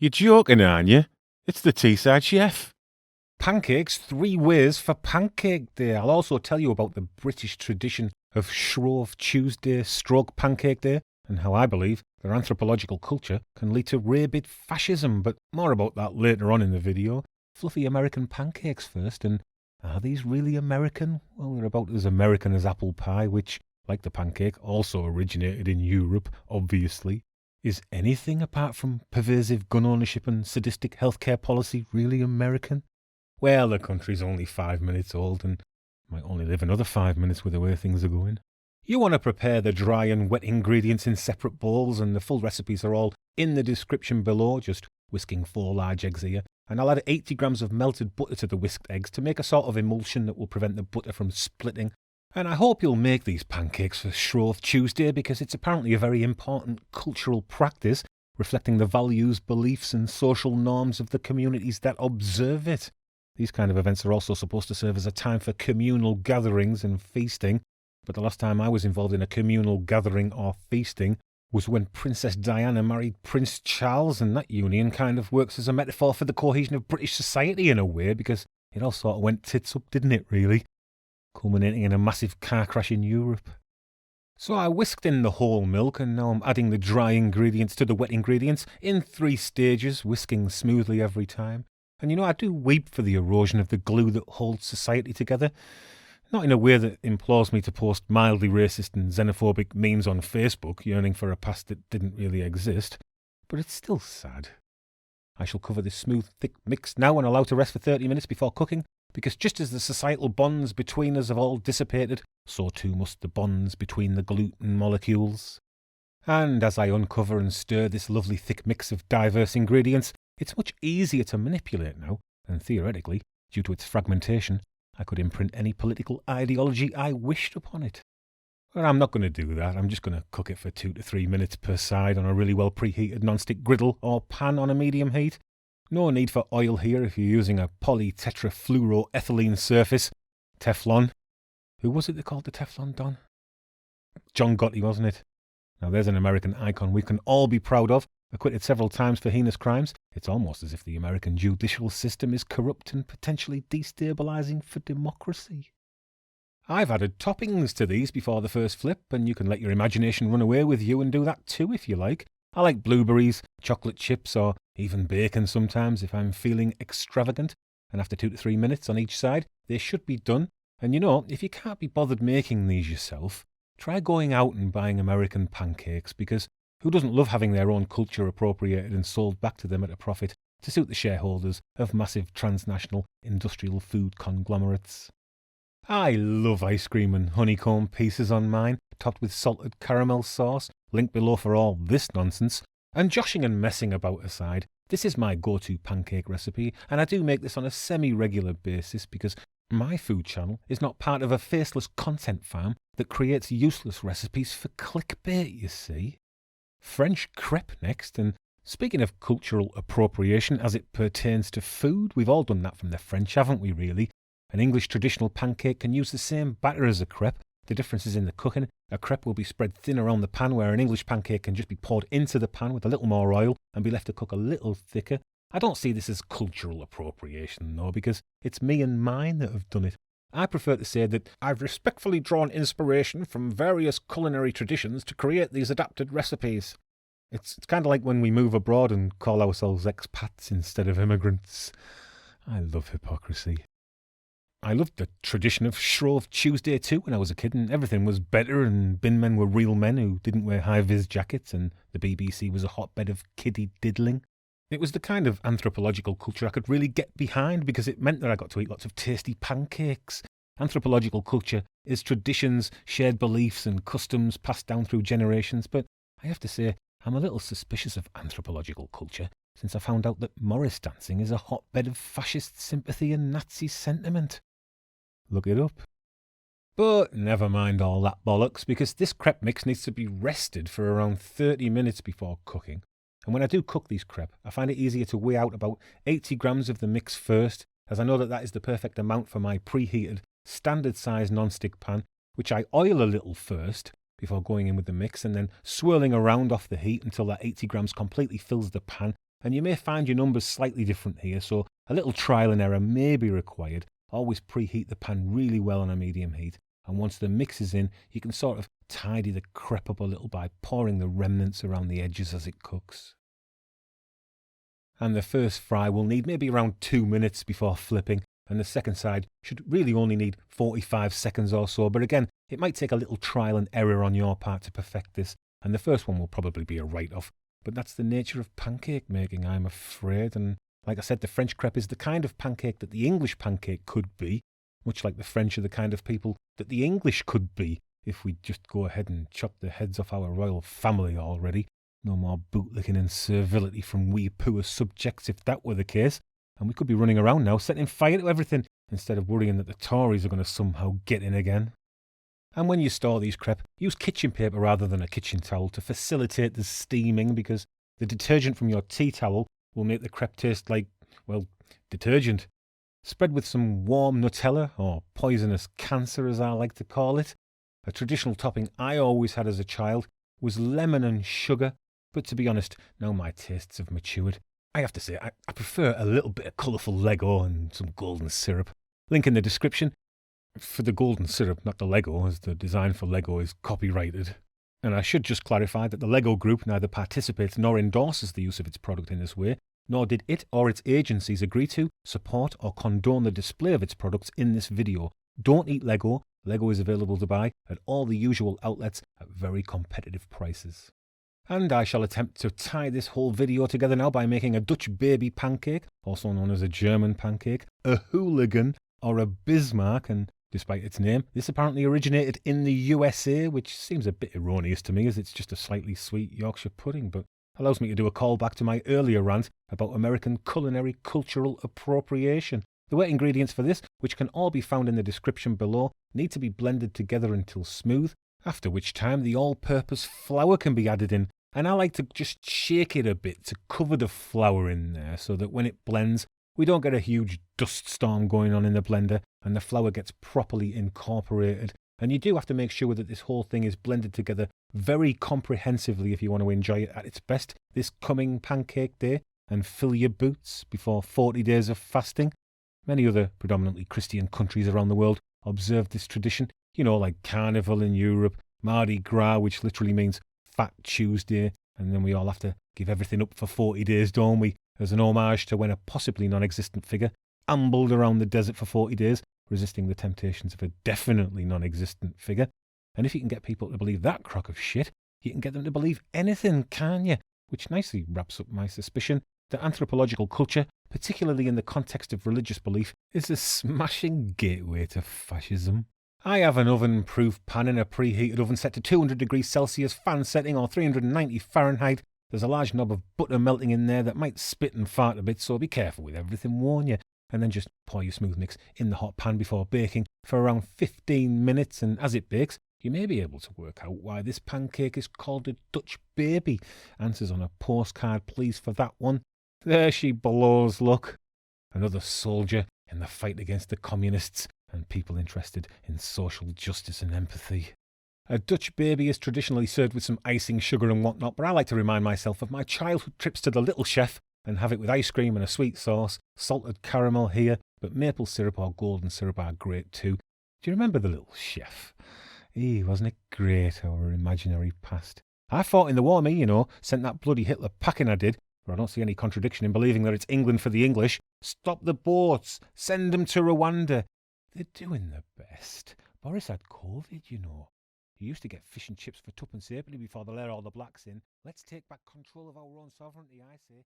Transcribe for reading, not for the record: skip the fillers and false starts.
You're joking, aren't you? It's the Teesside Chef. Pancakes, 3 ways for Pancake Day. I'll also tell you about the British tradition of Shrove Tuesday stroke Pancake Day and how I believe their anthropological culture can lead to rabid fascism, but more about that later on in the video. Fluffy American pancakes first, and are these really American? Well, they're about as American as apple pie, which, like the pancake, also originated in Europe, obviously. Is anything apart from pervasive gun ownership and sadistic healthcare policy really American? Well, the country's only 5 minutes old and might only live another 5 minutes with the way things are going. You want to prepare the dry and wet ingredients in separate bowls, and the full recipes are all in the description below, just whisking 4 large eggs here. And I'll add 80 grams of melted butter to the whisked eggs to make a sort of emulsion that will prevent the butter from splitting. And I hope you'll make these pancakes for Shrove Tuesday, because it's apparently a very important cultural practice, reflecting the values, beliefs and social norms of the communities that observe it. These kind of events are also supposed to serve as a time for communal gatherings and feasting, but the last time I was involved in a communal gathering or feasting was when Princess Diana married Prince Charles, and that union kind of works as a metaphor for the cohesion of British society in a way, because it all sort of went tits up, didn't it, really? Culminating in a massive car crash in Europe. So I whisked in the whole milk, and now I'm adding the dry ingredients to the wet ingredients in 3 stages, whisking smoothly every time. And I do weep for the erosion of the glue that holds society together. Not in a way that implores me to post mildly racist and xenophobic memes on Facebook, yearning for a past that didn't really exist, but it's still sad. I shall cover this smooth, thick mix now and allow to rest for 30 minutes before cooking, because just as the societal bonds between us have all dissipated, so too must the bonds between the gluten molecules. And as I uncover and stir this lovely thick mix of diverse ingredients, it's much easier to manipulate now, and theoretically, due to its fragmentation, I could imprint any political ideology I wished upon it. But I'm not going to do that. I'm just going to cook it for 2 to 3 minutes per side on a really well preheated non-stick griddle or pan on a medium heat. No need for oil here if you're using a polytetrafluoroethylene surface. Teflon. Who was it that called the Teflon Don? John Gotti, wasn't it? Now there's an American icon we can all be proud of, acquitted several times for heinous crimes. It's almost as if the American judicial system is corrupt and potentially destabilising for democracy. I've added toppings to these before the first flip, and you can let your imagination run away with you and do that too if you like. I like blueberries, chocolate chips, or even bacon sometimes if I'm feeling extravagant. And after 2 to 3 minutes on each side, they should be done. And if you can't be bothered making these yourself, try going out and buying American pancakes, because who doesn't love having their own culture appropriated and sold back to them at a profit to suit the shareholders of massive transnational industrial food conglomerates? I love ice cream and honeycomb pieces on mine, topped with salted caramel sauce, link below for all this nonsense. And joshing and messing about aside, this is my go-to pancake recipe, and I do make this on a semi-regular basis because my food channel is not part of a faceless content farm that creates useless recipes for clickbait, you see. French crepe next, and speaking of cultural appropriation as it pertains to food, we've all done that from the French, haven't we, really? An English traditional pancake can use the same batter as a crepe. The difference is in the cooking. A crepe will be spread thin around the pan, where an English pancake can just be poured into the pan with a little more oil and be left to cook a little thicker. I don't see this as cultural appropriation, though, because it's me and mine that have done it. I prefer to say that I've respectfully drawn inspiration from various culinary traditions to create these adapted recipes. It's kind of like when we move abroad and call ourselves expats instead of immigrants. I love hypocrisy. I loved the tradition of Shrove Tuesday too when I was a kid, and everything was better, and bin men were real men who didn't wear high-vis jackets, and the BBC was a hotbed of kiddie diddling. It was the kind of anthropological culture I could really get behind, because it meant that I got to eat lots of tasty pancakes. Anthropological culture is traditions, shared beliefs and customs passed down through generations, but I have to say I'm a little suspicious of anthropological culture since I found out that Morris dancing is a hotbed of fascist sympathy and Nazi sentiment. Look it up. But never mind all that bollocks, because this crepe mix needs to be rested for around 30 minutes before cooking. And when I do cook these crepe, I find it easier to weigh out about 80 grams of the mix first, as I know that is the perfect amount for my preheated, standard size non-stick pan, which I oil a little first before going in with the mix and then swirling around off the heat until that 80 grams completely fills the pan and you may find your numbers slightly different here, so a little trial and error may be required. Always preheat the pan really well on a medium heat, and once the mix is in, you can sort of tidy the crepe up a little by pouring the remnants around the edges as it cooks. And the first fry will need maybe around 2 minutes before flipping, and the second side should really only need 45 seconds or so, but again, it might take a little trial and error on your part to perfect this, and the first one will probably be a write-off. But that's the nature of pancake making, I'm afraid, and like I said, the French crepe is the kind of pancake that the English pancake could be, much like the French are the kind of people that the English could be, if we just go ahead and chop the heads off our royal family already. No more bootlicking and servility from we poor subjects if that were the case. And we could be running around now setting fire to everything instead of worrying that the Tories are going to somehow get in again. And when you store these crepe, use kitchen paper rather than a kitchen towel to facilitate the steaming, because the detergent from your tea towel will make the crepe taste like, well, detergent. Spread with some warm Nutella, or poisonous cancer as I like to call it. A traditional topping I always had as a child was lemon and sugar, but to be honest, now my tastes have matured. I have to say, I prefer a little bit of colourful Lego and some golden syrup. Link in the description for the golden syrup, not the Lego, as the design for Lego is copyrighted. And I should just clarify that the Lego Group neither participates nor endorses the use of its product in this way, nor did it or its agencies agree to, support or condone the display of its products in this video. Don't eat Lego. Lego is available to buy at all the usual outlets at very competitive prices. And I shall attempt to tie this whole video together now by making a Dutch baby pancake, also known as a German pancake, a hooligan, or a Bismarck, and despite its name, this apparently originated in the USA, which seems a bit erroneous to me as it's just a slightly sweet Yorkshire pudding, but allows me to do a callback to my earlier rant about American culinary cultural appropriation. The wet ingredients for this, which can all be found in the description below, need to be blended together until smooth, after which time the all-purpose flour can be added in, and I like to just shake it a bit to cover the flour in there so that when it blends, we don't get a huge dust storm going on in the blender and the flour gets properly incorporated. And you do have to make sure that this whole thing is blended together very comprehensively if you want to enjoy it at its best this coming pancake day and fill your boots before 40 days of fasting. Many other predominantly Christian countries around the world observe this tradition, like Carnival in Europe, Mardi Gras, which literally means Fat Tuesday, and then we all have to give everything up for 40 days, don't we, as an homage to when a possibly non-existent figure ambled around the desert for 40 days, resisting the temptations of a definitely non-existent figure. And if you can get people to believe that crock of shit, you can get them to believe anything, can't you? Which nicely wraps up my suspicion that anthropological culture, particularly in the context of religious belief, is a smashing gateway to fascism. I have an oven-proof pan in a preheated oven set to 200 degrees Celsius, fan setting, or 390 Fahrenheit. There's a large knob of butter melting in there that might spit and fart a bit, so be careful with everything, warn you. And then just pour your smooth mix in the hot pan before baking for around 15 minutes, and as it bakes, you may be able to work out why this pancake is called a Dutch baby. Answers on a postcard, please, for that one. There she blows, look. Another soldier in the fight against the communists and people interested in social justice and empathy. A Dutch baby is traditionally served with some icing, sugar and whatnot, but I like to remind myself of my childhood trips to the Little Chef and have it with ice cream and a sweet sauce, salted caramel here, but maple syrup or golden syrup are great too. Do you remember the Little Chef? Wasn't it great, our imaginary past? I fought in the war, sent that bloody Hitler packing I did, but I don't see any contradiction in believing that it's England for the English. Stop the boats, send them to Rwanda. They're doing their best. Boris had COVID, He used to get fish and chips for tuppence halfpenny before they let all the blacks in. Let's take back control of our own sovereignty, I say.